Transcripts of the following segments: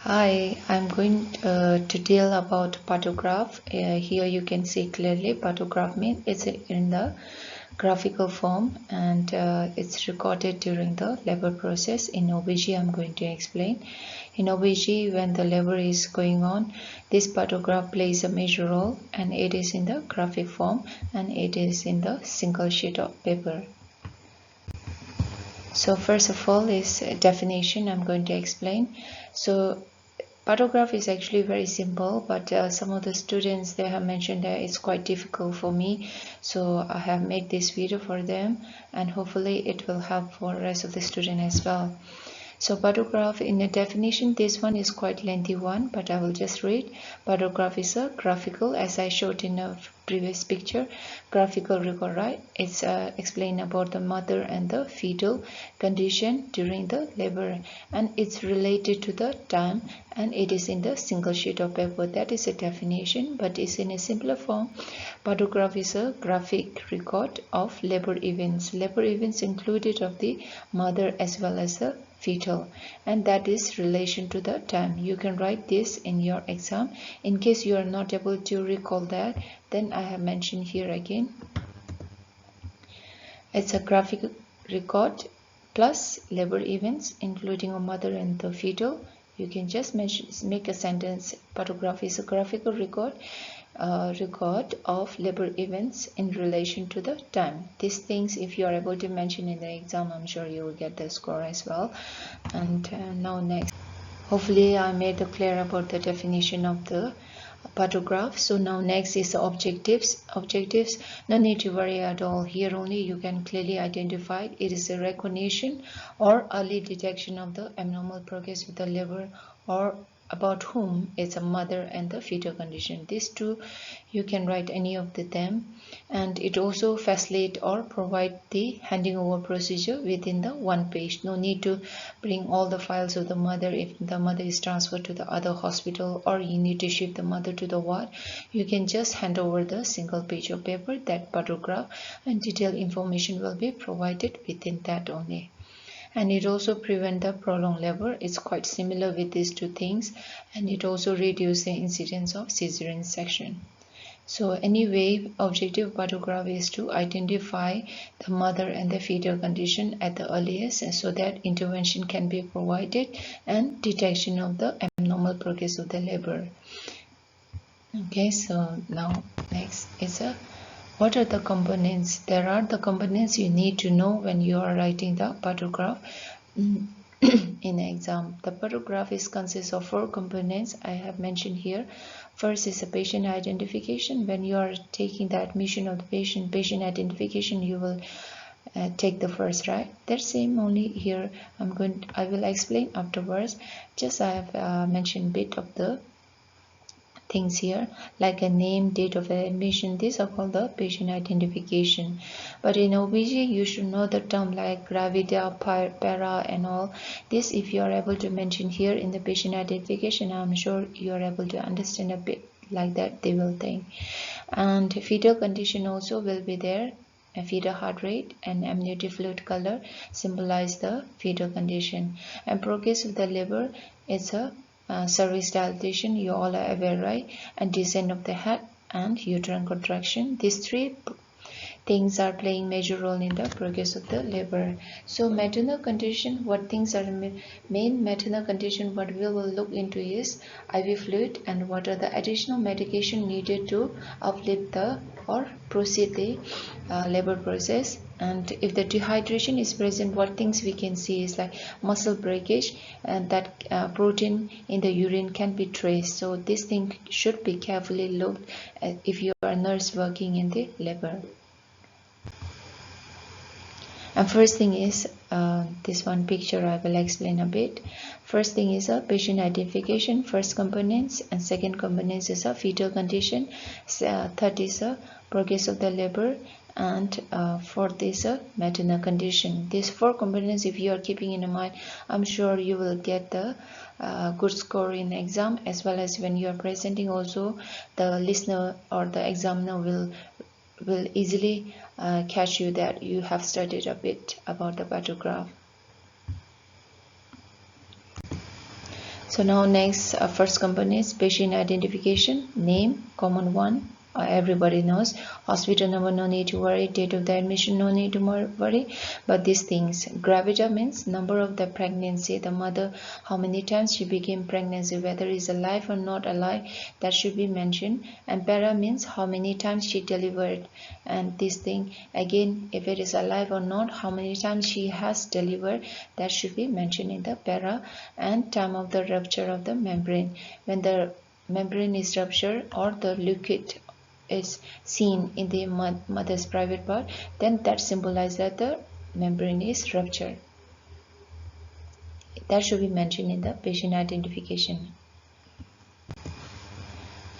Hi, I'm going to tell about Partograph. Here you can see clearly Partograph means it's in the graphical form and it's recorded during the labor process. In OBG, I'm going to explain. In OBG, when the labor is going on, this Partograph plays a major role, and it is in the graphic form and it is in the single sheet of paper. So first of all is definition I'm going to explain. So Partograph is actually very simple, but some of the students, they have mentioned that it's quite difficult for me, so I have made this video for them, and hopefully it will help for the rest of the students as well. So Partograph, in the definition, this one is quite lengthy one, but I will just read. Partograph is a graphical, as I showed in a previous picture, graphical record, right? It's explain about the mother and the fetal condition during the labor, and it's related to the time, and it is in the single sheet of paper. That is a definition, but it's in a simpler form. Partograph is a graphic record of labor events. Labor events included of the mother as well as the fetal, and that is relation to the time. You can write this in your exam. In case you are not able to recall that, then I have mentioned here again. It's a graphic record plus labor events including a mother and the fetal. You can just make a sentence. Partograph is a graphical record of labor events in relation to the time. These things, if you are able to mention in the exam, I'm sure you will get the score as well. And now next, hopefully I made it clear about the definition of the Partograph. So now next is the objectives. No need to worry at all. Here only you can clearly identify it is a recognition or early detection of the abnormal progress of the labor, or about whom it's a mother and the fetal condition. These two you can write any of them, and it also facilitate or provide the handing over procedure within the one page. No need to bring all the files of the mother if the mother is transferred to the other hospital, or you need to ship the mother to the ward. You can just hand over the single page of paper, that Partograph, and detailed information will be provided within that only. And it also prevent the prolonged labor. It's quite similar with these two things, and it also reduce the incidence of cesarean section. So anyway, objective Partograph is to identify the mother and the fetal condition at the earliest, and so that intervention can be provided and detection of the abnormal progress of the labor. Okay, so now next is what are the components? There are the components you need to know when you are writing the Partograph in exam. The Partograph consists of 4 components I have mentioned here. First is a patient identification. When you are taking the admission of the patient identification, you will take the first, right? That's same only here. I will explain afterwards. Just I have mentioned bit of the things here, like a name, date of admission. These are called the patient identification. But in OBG, you should know the term like gravida, para, and all. This, if you are able to mention here in the patient identification, I'm sure you are able to understand a bit like that, they will think. And fetal condition also will be there. A fetal heart rate and amniotic fluid color symbolize the fetal condition. And progress of the labor is a cervix dilatation, you all are aware, right? And descent of the head and uterine contraction. These 3 things are playing major role in the progress of the labor. So maternal condition, what things are main maternal condition, what we will look into is IV fluid, and what are the additional medication needed to uplift the or proceed the labor process. And if the dehydration is present, what things we can see is like muscle breakage, and that protein in the urine can be traced. So this thing should be carefully looked at if you are a nurse working in the labor. And first thing is this one picture I will explain a bit. First thing is a patient identification, first components, and second components is a fetal condition. Third is a progress of the labor, and fourth is a maternal condition. These 4 components, if you are keeping in mind, I'm sure you will get the good score in exam, as well as when you are presenting also, the listener or the examiner will easily catch you that you have studied a bit about the Partograph. So now next, first components: patient identification, name, common one, everybody knows. Hospital number, no need to worry. Date of the admission, no need to worry. But these things: gravida means number of the pregnancy, the mother, how many times she became pregnancy, whether is alive or not alive, that should be mentioned. And para means how many times she delivered, and this thing again, if it is alive or not, how many times she has delivered, that should be mentioned in the para. And time of the rupture of the membrane, when the membrane is ruptured or the liquid is seen in the mother's private part, then that symbolizes that the membrane is ruptured. That should be mentioned in the patient identification.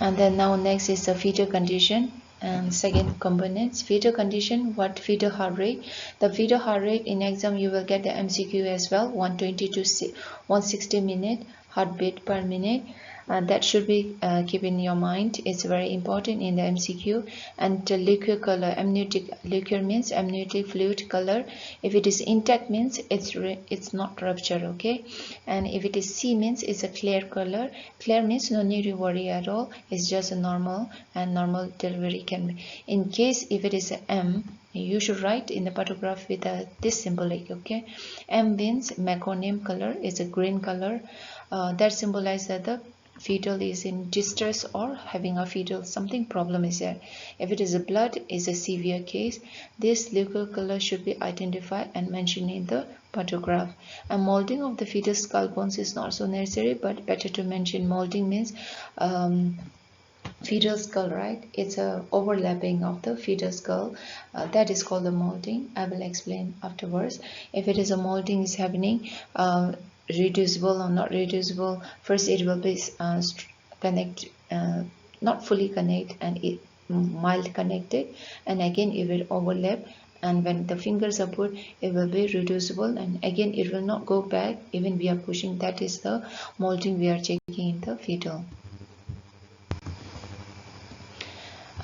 And then now next is the fetal condition. And second components: fetal condition, what fetal heart rate. The fetal heart rate in exam you will get the MCQ as well, 120 to 160 minute heartbeat per minute. That should be keep in your mind. It's very important in the MCQ. And the liquid color, amniotic liquid means amniotic fluid color. If it is intact means it's not ruptured, okay. And if it is C means it's a clear color. Clear means no need to worry at all. It's just a normal, and normal delivery can be. In case if it is a M, you should write in the photograph with this symbolic, okay. M means meconium color, is a green color. That symbolizes that the fetal is in distress or having a fetal something problem is there. If it is a blood, is a severe case. This liquid color should be identified and mentioned in the photograph. And molding of the fetal skull bones is not so necessary, but better to mention. Molding means fetal skull, right? It's a overlapping of the fetal skull, that is called the molding. I will explain afterwards. If it is a molding is happening, reducible or not reducible, first it will be not fully connect, and it mild connected, and again it will overlap, and when the fingers are put it will be reducible, and again it will not go back even we are pushing. That is the molding we are checking in the fetal.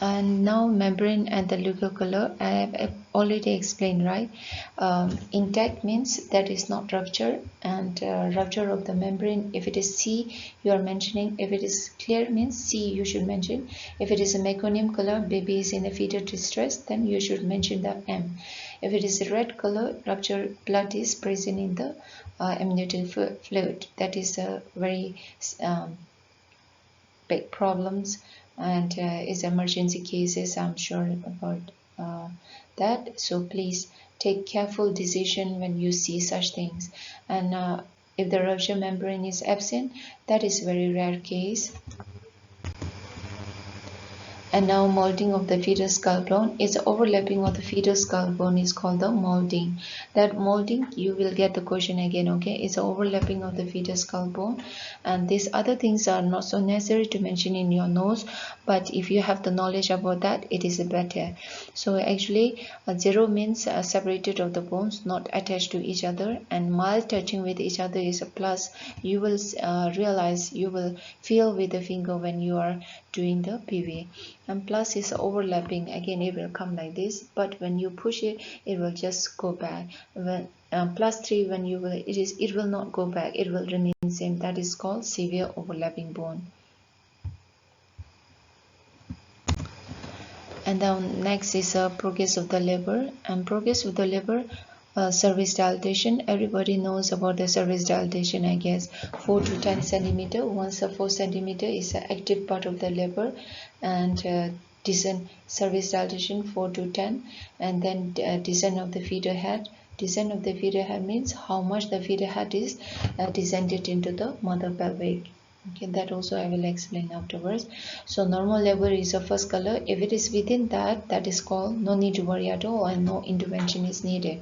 And now membrane and the liquid color I have already explained, right? Intact means that is not rupture, and rupture of the membrane, if it is C you are mentioning. If it is clear means C you should mention. If it is a meconium color, baby is in a fetal distress, then you should mention the M. If it is a red color, rupture blood is present in the amniotic fluid, that is a very big problems, and is emergency cases. I'm sure about that. So please take careful decision when you see such things. And if the rupture membrane is absent, that is very rare case. And now molding of the fetal skull bone is overlapping of the fetal skull bone is called the molding. That molding you will get the question again, okay. It's overlapping of the fetal skull bone, and these other things are not so necessary to mention in your notes, but if you have the knowledge about that, it is better. So actually 0 means separated of the bones, not attached to each other, and mild touching with each other is a plus. You will realize, you will feel with the finger when you are doing the PV. And plus is overlapping, again it will come like this, but when you push it, it will just go back. When +3, when you will, it will not go back, it will remain same. That is called severe overlapping bone. And then next is progress of the labor. And progress of the labor, cervix dilatation, everybody knows about the cervix dilatation, I guess. 4 to 10 centimeter. Once a 4 centimeter is an active part of the labor, and descent cervix dilatation 4 to 10, and then descent of the fetal head. Descent of the fetal head means how much the fetal head is descended into the mother pelvic. Okay, that also I will explain afterwards. So normal labor is the first color. If it is within that, that is called no need to worry at all, and no intervention is needed.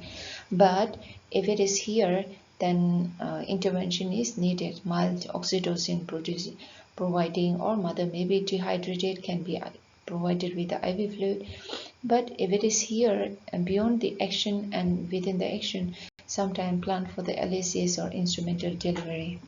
But if it is here, then intervention is needed. Mild oxytocin providing, or mother may be dehydrated, can be provided with the IV fluid. But if it is here and beyond the action and within the action, sometime plan for the LACS or instrumental delivery.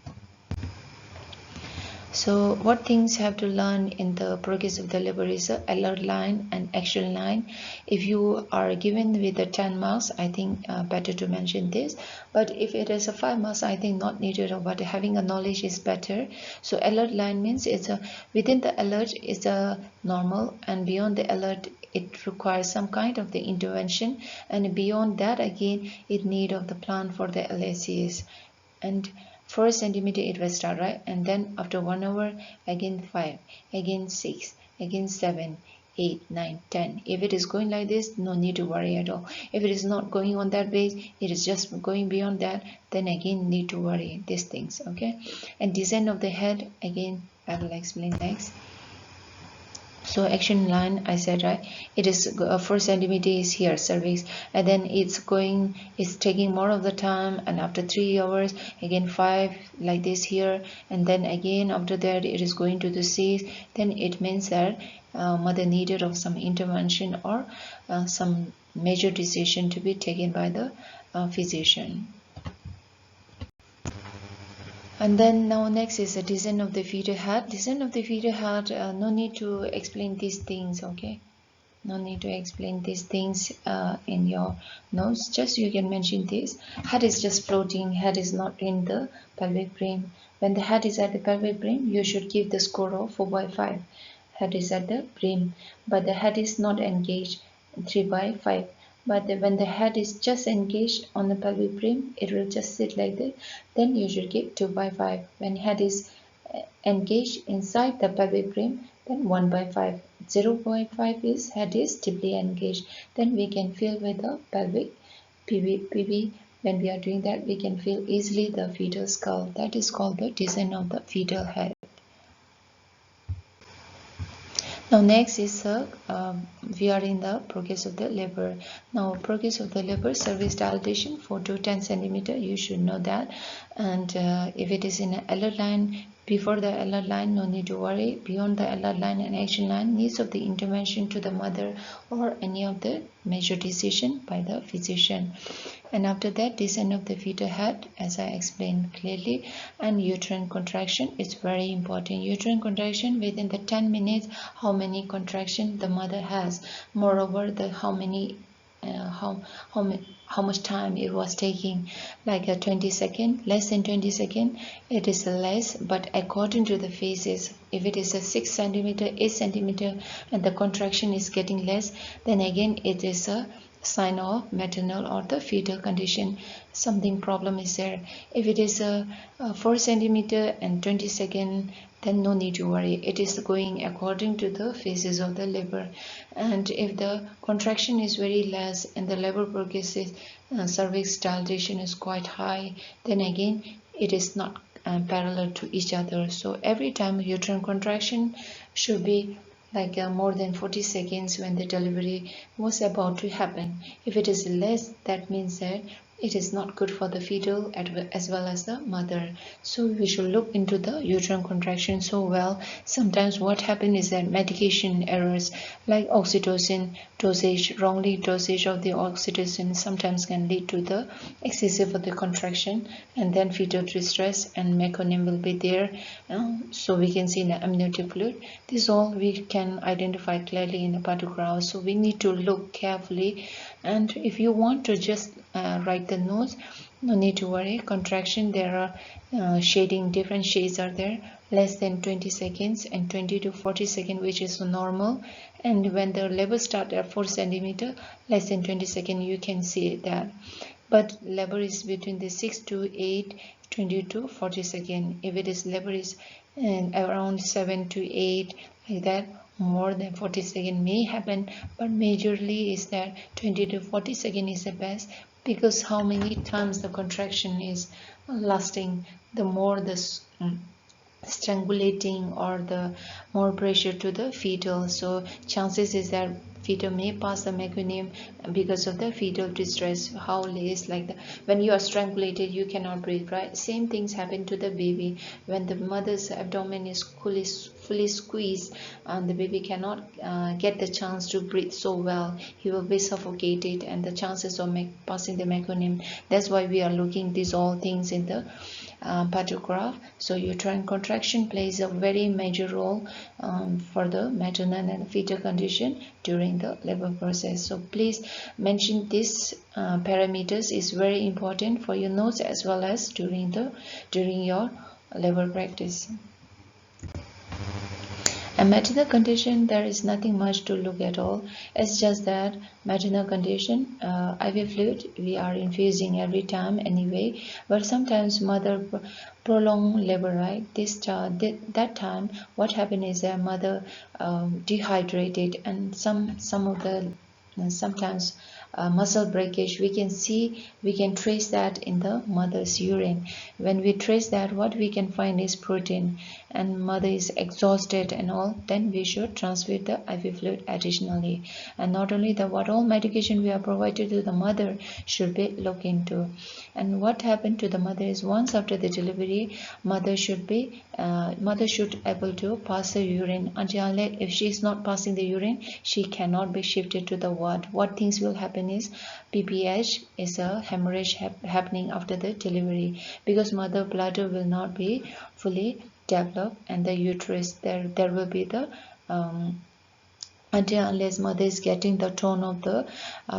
So what things have to learn in the progress of the labor is a alert line and action line. If you are given with the 10 marks, I think better to mention this. But if it is a 5 marks, I think not needed, but having a knowledge is better. So alert line means it's a within the alert is a normal, and beyond the alert it requires some kind of the intervention, and beyond that again it need of the plan for the LACs. And 4 centimeter it will start, right? And then after 1 hour again 5, again 6, again 7, 8, 9, 10. If it is going like this, no need to worry at all. If it is not going on that way, it is just going beyond that, then again need to worry these things. Okay. And design of the head, again I will explain next. So action line, I said, right, it is 4 centimeter is here cervix, and then it's taking more of the time, and after 3 hours again 5 like this here, and then again after that it is going to the 6. Then it means that mother needed of some intervention or some major decision to be taken by the physician. And then now next is the design of the feeder head. Design of the feeder head, no need to explain these things, okay? No need to explain these things in your notes. Just you can mention this. Head is just floating. Head is not in the pelvic brim. When the head is at the pelvic brim, you should give the score of 4/5. Head is at the brim, but the head is not engaged, 3/5. But when the head is just engaged on the pelvic brim, it will just sit like that. Then you should give 2/5. When head is engaged inside the pelvic brim, then 1/5. 0.5 is head is deeply engaged. Then we can feel with the pelvic PB. When we are doing that, we can feel easily the fetal skull. That is called the design of the fetal head. Now next is we are in the progress of the labor. Now progress of the labor, cervix dilatation 4 to 10 centimeter. You should know that. And if it is in an alert line, before the alert line, no need to worry. Beyond the alert line and action line, needs of the intervention to the mother or any of the major decision by the physician. And after that, descent of the fetal head, as I explained clearly, and uterine contraction is very important. Uterine contraction within the 10 minutes, how many contraction the mother has. Moreover, the how much time it was taking, like a 20 second, less than 20 second, it is less. But according to the phases, if it is a 6 centimeter, 8 centimeter, and the contraction is getting less, then again it is a sign of maternal or the fetal condition. Something problem is there. If it is a 4 centimeter and 20 second, then no need to worry. It is going according to the phases of the labor. And if the contraction is very less and the labor progresses, cervix dilatation is quite high, then again it is not parallel to each other. So every time uterine contraction should be like more than 40 seconds when the delivery was about to happen. If it is less, that means that it is not good for the fetal as well as the mother. So we should look into the uterine contraction so well. Sometimes what happens is that medication errors like oxytocin dosage, wrongly dosage of the oxytocin sometimes can lead to the excessive of the contraction, and then fetal distress and meconium will be there. So we can see in the amniotic fluid. This all we can identify clearly in the partograph. So we need to look carefully. And if you want to just write the notes, no need to worry. Contraction, there are shading, different shades are there, less than 20 seconds and 20 to 40 seconds, which is normal. And when the labor start at 4 centimeter, less than 20 seconds, you can see that. But labor is between the 6 to 8, 20 to 40 seconds. If it is labor is around 7 to 8, like that, more than 40 seconds may happen, but majorly is that 20 to 40 seconds is the best, because how many times the contraction is lasting, the more the strangulating or the more pressure to the fetal. So chances is that fetal may pass the meconium because of the fetal distress. How is like that? When you are strangulated, you cannot breathe, right? Same things happen to the baby when the mother's abdomen is fully squeezed, and the baby cannot get the chance to breathe so well. He will be suffocated, and the chances of passing the meconium. That's why we are looking these all things in the Partograph. So uterine contraction plays a very major role for the maternal and fetal condition during the labor process. So please mention these parameters is very important for your notes as well as during your labor practice. And maternal condition, there is nothing much to look at all. It's just that maternal condition, IV fluid, we are infusing every time anyway. But sometimes mother prolong labor, right? That time, what happened is that mother dehydrated, and some of the sometimes muscle breakage, we can trace that in the mother's urine. When we trace that, what we can find is protein, and mother is exhausted and all, then we should transfer the IV fluid additionally. And not only that, what all medication we are provided to the mother should be looked into. And what happened to the mother is, once after the delivery, mother should able to pass the urine. Until if she is not passing the urine, she cannot be shifted to the ward. What things will happen is, PPH is a hemorrhage happening after the delivery, because mother bladder will not be fully developed, and the uterus, there will be the until unless mother is getting the tone of the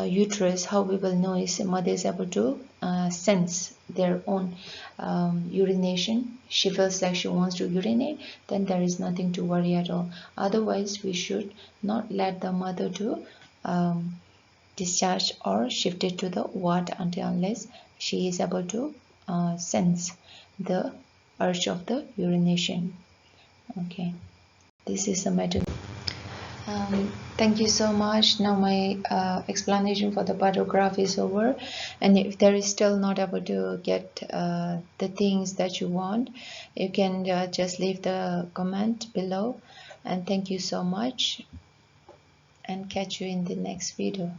uterus. How we will know is mother is able to sense their own urination. She feels like she wants to urinate, then there is nothing to worry at all. Otherwise, we should not let the mother to discharge or shift it to the ward until unless she is able to sense the urge of the urination. Okay, this is the method. Thank you so much. Now my explanation for the Partograph is over, and if there is still not able to get the things that you want, you can just leave the comment below. And thank you so much, and catch you in the next video.